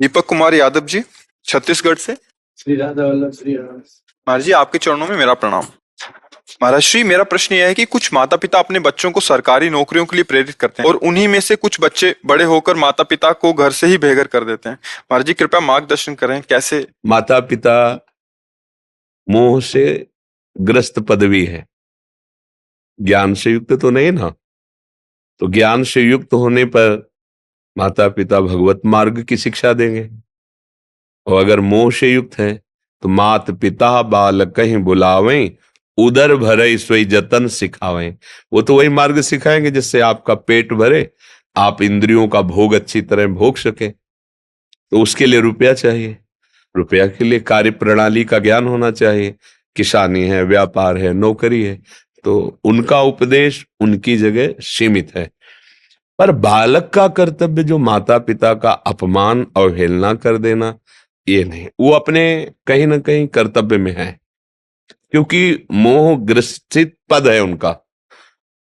दीपक कुमार यादव जी, छत्तीसगढ़ से। श्री राधा वल्लभ श्री राम। महाराज जी, आपके चरणों में मेरा प्रणाम। महाराज श्री, मेरा प्रश्न यह है कि कुछ माता पिता अपने बच्चों को सरकारी नौकरियों के लिए प्रेरित करते हैं और उन्हीं में से कुछ बच्चे बड़े होकर माता पिता को घर से ही बेघर कर देते हैं। महाराज जी, कृपया मार्गदर्शन करें, कैसे? माता पिता मोह से ग्रस्त पदवी है, ज्ञान से युक्त तो नहीं ना। तो ज्ञान से युक्त होने पर माता पिता भगवत मार्ग की शिक्षा देंगे, और अगर मोह से युक्त है तो मात पिता बाल कहीं बुलावें, उदर भरे सोई जतन सिखावें। वो तो वही मार्ग सिखाएंगे जिससे आपका पेट भरे, आप इंद्रियों का भोग अच्छी तरह भोग सके। तो उसके लिए रुपया चाहिए, रुपया के लिए कार्य प्रणाली का ज्ञान होना चाहिए। किसानी है, व्यापार है, नौकरी है, तो उनका उपदेश उनकी जगह सीमित है। पर बालक का कर्तव्य जो माता पिता का अपमान अवहेलना कर देना, ये नहीं। वो अपने कहीं ना कहीं कर्तव्य में है, क्योंकि मोह ग्रसित पद है उनका।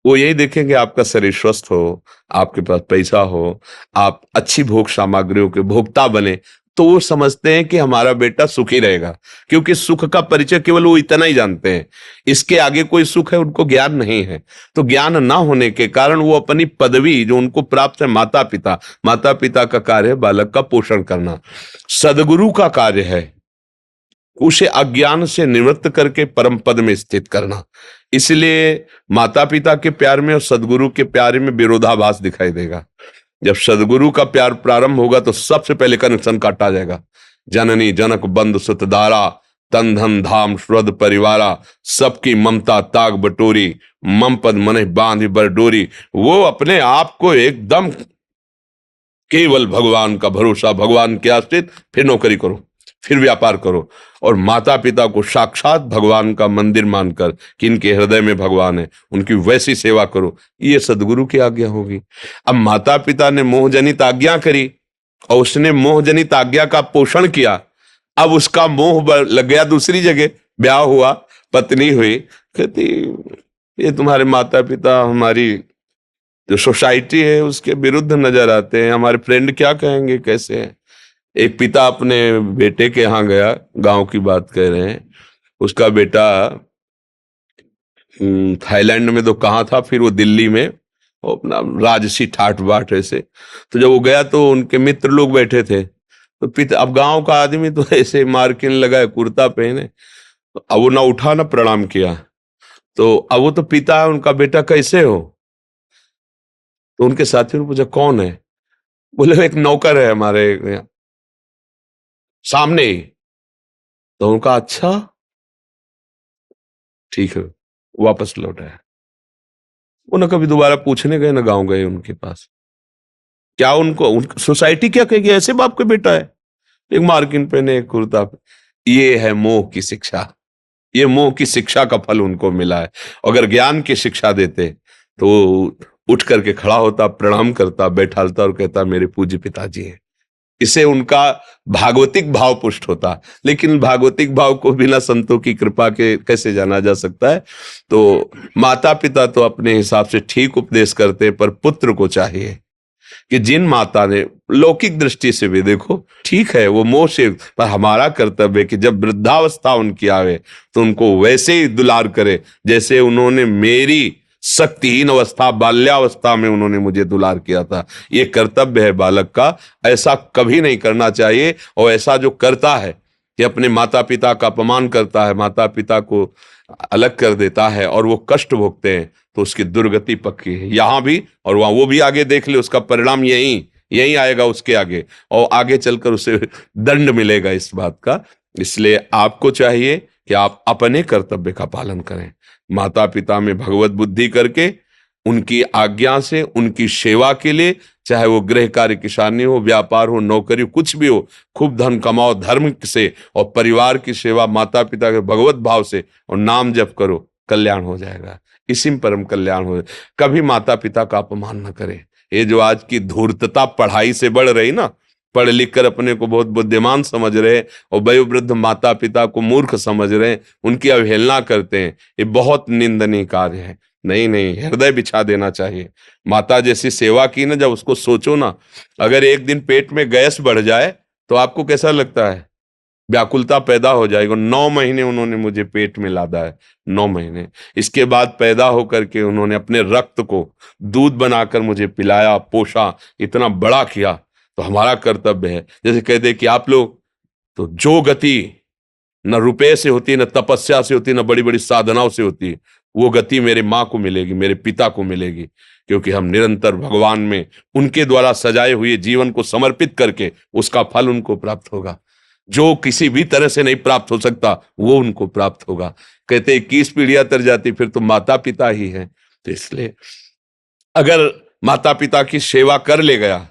वो यही देखेंगे आपका शरीर स्वस्थ हो, आपके पास पैसा हो, आप अच्छी भोग सामग्रियों के भोक्ता बने, तो वो समझते हैं कि हमारा बेटा सुखी रहेगा, क्योंकि सुख का परिचय केवल वो इतना ही जानते हैं। इसके आगे कोई सुख है उनको ज्ञान नहीं है। तो ज्ञान ना होने के कारण वो अपनी पदवी जो उनको प्राप्त है, माता पिता का कार्य है बालक का पोषण करना, सदगुरु का कार्य है उसे अज्ञान से निवृत्त करके परम पद में स्थित करना। इसलिए माता पिता के प्यार में और सदगुरु के प्यार में विरोधाभास दिखाई देगा। जब सदगुरु का प्यार प्रारंभ होगा तो सबसे पहले कनेक्शन काटा जाएगा। जननी जनक बंद सुतदारा, तन धन धाम श्रद्ध परिवारा, सबकी ममता ताग बटोरी, मम पद मन बांध बरडोरी। वो अपने आप को एकदम केवल भगवान का भरोसा, भगवान के आश्रित, फिर नौकरी करो, फिर व्यापार करो, और माता पिता को साक्षात भगवान का मंदिर मानकर कि इनके हृदय में भगवान है, उनकी वैसी सेवा करो। ये सदगुरु की आज्ञा होगी। अब माता पिता ने मोहजनित आज्ञा करी और उसने मोहजनित आज्ञा का पोषण किया। अब उसका मोह लग गया दूसरी जगह, ब्याह हुआ, पत्नी हुई, कहती ये तुम्हारे माता पिता हमारी जो सोसाइटी है उसके विरुद्ध नजर आते हैं, हमारे फ्रेंड क्या कहेंगे, कैसे हैं। एक पिता अपने बेटे के यहाँ गया, गांव की बात कह रहे हैं, उसका बेटा थाईलैंड में तो कहाँ था, फिर वो दिल्ली में वो अपना राजसी ठाठ बाट ऐसे। तो जब वो गया तो उनके मित्र लोग बैठे थे, तो पिता, अब गांव का आदमी तो ऐसे मार्किन लगाए, कुर्ता पहने, तो अब वो ना उठा ना प्रणाम किया। तो अब वो तो पिता है, उनका बेटा कैसे हो। तो उनके साथियों ने पूछा कौन है, बोले एक नौकर है हमारे यहाँ सामने ही। तो उनका अच्छा ठीक है, वापस लौट आया। वो न कभी दोबारा पूछने गए, न गांव गए उनके पास। क्या उनको सोसाइटी क्या कहेगी, ऐसे बाप का बेटा है, एक मार्किन पहने, एक कुर्ता पे। ये है मोह की शिक्षा, ये मोह की शिक्षा का फल उनको मिला है। अगर ज्ञान की शिक्षा देते तो उठ करके खड़ा होता, प्रणाम करता, बैठालता और कहता मेरे पूज्य पिताजी हैं। इससे उनका भागवतिक भाव पुष्ट होता। लेकिन भागवतिक भाव को बिना संतों की कृपा के कैसे जाना जा सकता है। तो माता पिता तो अपने हिसाब से ठीक उपदेश करते हैं, पर पुत्र को चाहिए कि जिन माता ने लौकिक दृष्टि से भी देखो ठीक है वो मोह से, पर हमारा कर्तव्य है कि जब वृद्धावस्था उनकी आवे तो उनको वैसे ही दुलार करे जैसे उन्होंने मेरी शक्तिहीन अवस्था, बाल्यावस्था में उन्होंने मुझे दुलार किया था। ये कर्तव्य है बालक का, ऐसा कभी नहीं करना चाहिए। और ऐसा जो करता है कि अपने माता पिता का अपमान करता है, माता पिता को अलग कर देता है और वो कष्ट भोगते हैं, तो उसकी दुर्गति पक्की है, यहां भी और वहां। वो भी आगे देख ले, उसका परिणाम यही आएगा उसके आगे, और आगे चलकर उसे दंड मिलेगा इस बात का। इसलिए आपको चाहिए कि आप अपने कर्तव्य का पालन करें, माता पिता में भगवत बुद्धि करके उनकी आज्ञा से उनकी सेवा के लिए, चाहे वो गृह कार्य, किसानी हो, व्यापार हो, नौकरी, कुछ भी हो, खूब धन कमाओ धर्म से, और परिवार की सेवा माता पिता के भगवत भाव से, और नाम जप करो, कल्याण हो जाएगा। इसी में परम कल्याण हो। कभी माता पिता का अपमान न करें। ये जो आज की धूर्तता पढ़ाई से बढ़ रही ना, पढ़ लिख कर अपने को बहुत बुद्धिमान समझ रहे और वयोवृद्ध माता पिता को मूर्ख समझ रहे, उनकी अवहेलना करते हैं, ये बहुत निंदनीय कार्य है। नहीं, हृदय बिछा देना चाहिए। माता जैसी सेवा की ना, जब उसको सोचो ना, अगर एक दिन पेट में गैस बढ़ जाए तो आपको कैसा लगता है? व्याकुलता पैदा हो जाएगी। 9 महीने उन्होंने मुझे पेट में लादा है, 9 महीने। इसके बाद पैदा होकर के उन्होंने अपने रक्त को दूध बनाकर मुझे पिलाया, पोषा, इतना बड़ा किया। तो हमारा कर्तव्य है, जैसे कह दे कि आप लोग, तो जो गति न रुपए से होती, न तपस्या से होती, न बड़ी बड़ी साधनाओं से होती, वो गति मेरे माँ को मिलेगी, मेरे पिता को मिलेगी, क्योंकि हम निरंतर भगवान में उनके द्वारा सजाए हुए जीवन को समर्पित करके उसका फल उनको प्राप्त होगा। जो किसी भी तरह से नहीं प्राप्त हो सकता वो उनको प्राप्त होगा। कहते 21 पीढ़ियां तर जाती, फिर तो माता पिता ही है। तो इसलिए अगर माता पिता की सेवा कर ले गया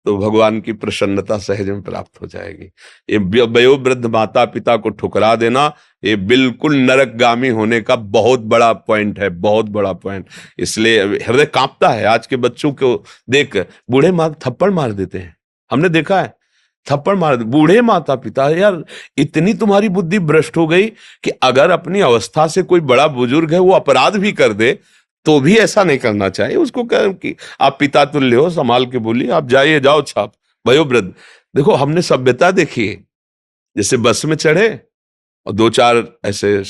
तो भगवान की प्रसन्नता सहज में प्राप्त हो जाएगी। ये वयोवृद्ध माता पिता को ठुकरा देना, ये बिल्कुल नरकगामी होने का बहुत बड़ा पॉइंट है, बहुत बड़ा पॉइंट। इसलिए हृदय कांपता है आज के बच्चों को देख। बूढ़े माँ थप्पड़ मार देते हैं, हमने देखा है, थप्पड़ मार दे बूढ़े माता पिता। यार इतनी तुम्हारी बुद्धि भ्रष्ट हो गई कि अगर अपनी अवस्था से कोई बड़ा बुजुर्ग है वो अपराध भी कर दे तो भी ऐसा नहीं करना चाहिए। उसको कह कि आप पिता तुल्य हो, संभाल के बोलिए, आप जाइए, जाओ छाप। वयोवृद्ध, देखो हमने सभ्यता देखी है, जैसे बस में चढ़े और 2-4 ऐसे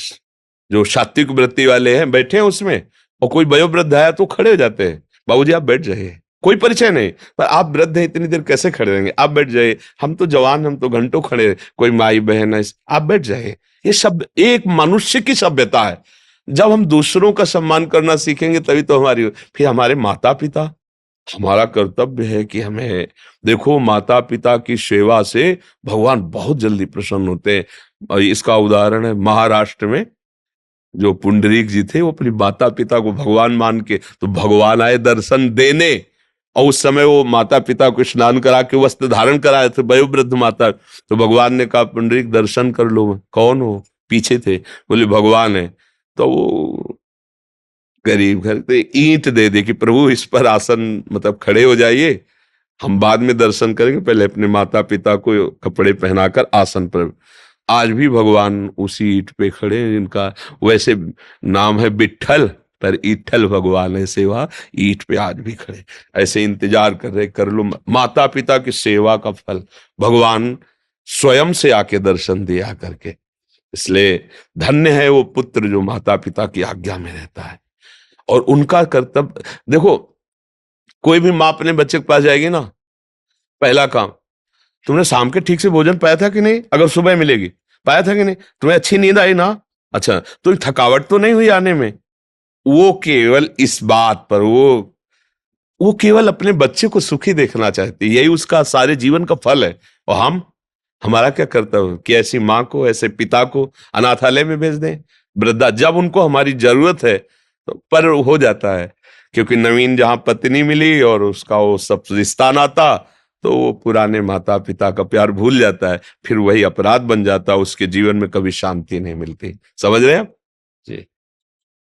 जो सात्विक वृत्ति वाले हैं बैठे हैं उसमें, और कोई वयोवृद्ध आया तो खड़े हो जाते हैं, बाबूजी आप बैठ जाइए, कोई परिचय नहीं, पर आप वृद्ध हैं, इतनी देर कैसे खड़े रहेंगे, आप बैठ जाइए, हम तो जवान, हम तो घंटों खड़े, कोई माई बहन है, आप बैठ जाइए। ये सब एक मनुष्य की सभ्यता है। जब हम दूसरों का सम्मान करना सीखेंगे तभी तो हमारी, फिर हमारे माता पिता, हमारा कर्तव्य है कि हमें, देखो माता पिता की सेवा से भगवान बहुत जल्दी प्रसन्न होते हैं। और इसका उदाहरण है महाराष्ट्र में, जो पुंडरीक जी थे वो अपनी माता पिता को भगवान मान के, तो भगवान आए दर्शन देने, और उस समय वो माता पिता को स्नान करा के वस्त्र धारण कराए थे, वयोवृद्ध माता। तो भगवान ने कहा पुंडरीक दर्शन कर लो। कौन हो? पीछे थे, बोले भगवान है। तो वो गरीब घर पे ईंट दे दे कि प्रभु इस पर आसन, मतलब खड़े हो जाइए, हम बाद में दर्शन करेंगे, पहले अपने माता पिता को कपड़े पहनाकर आसन पर। आज भी भगवान उसी ईंट पे खड़े हैं, जिनका वैसे नाम है विट्ठल, पर ईठल भगवान है, सेवा ईंट पे आज भी खड़े, ऐसे इंतजार कर रहे, कर लो। माता पिता की सेवा का फल भगवान स्वयं से आके दर्शन दिया करके। इसलिए धन्य है वो पुत्र जो माता पिता की आज्ञा में रहता है। और उनका कर्तव्य देखो, कोई भी माँ अपने बच्चे के पास जाएगी ना, पहला काम, तुमने शाम के ठीक से भोजन पाया था कि नहीं, अगर सुबह मिलेगी, पाया था कि नहीं, तुम्हें अच्छी नींद आई ना, अच्छा तो थकावट तो नहीं हुई आने में। वो केवल इस बात पर, वो केवल अपने बच्चे को सुखी देखना चाहती है, यही उसका सारे जीवन का फल है। और हमारा क्या कर्तव्य कि ऐसी माँ को, ऐसे पिता को अनाथालय में भेज दें, वृद्धा, जब उनको हमारी जरूरत है तो पर हो जाता है, क्योंकि नवीन जहां पत्नी मिली और उसका वो सब रिश्ता नाता, तो वो पुराने माता पिता का प्यार भूल जाता है, फिर वही अपराध बन जाता है, उसके जीवन में कभी शांति नहीं मिलती। समझ रहे हैं आप जी?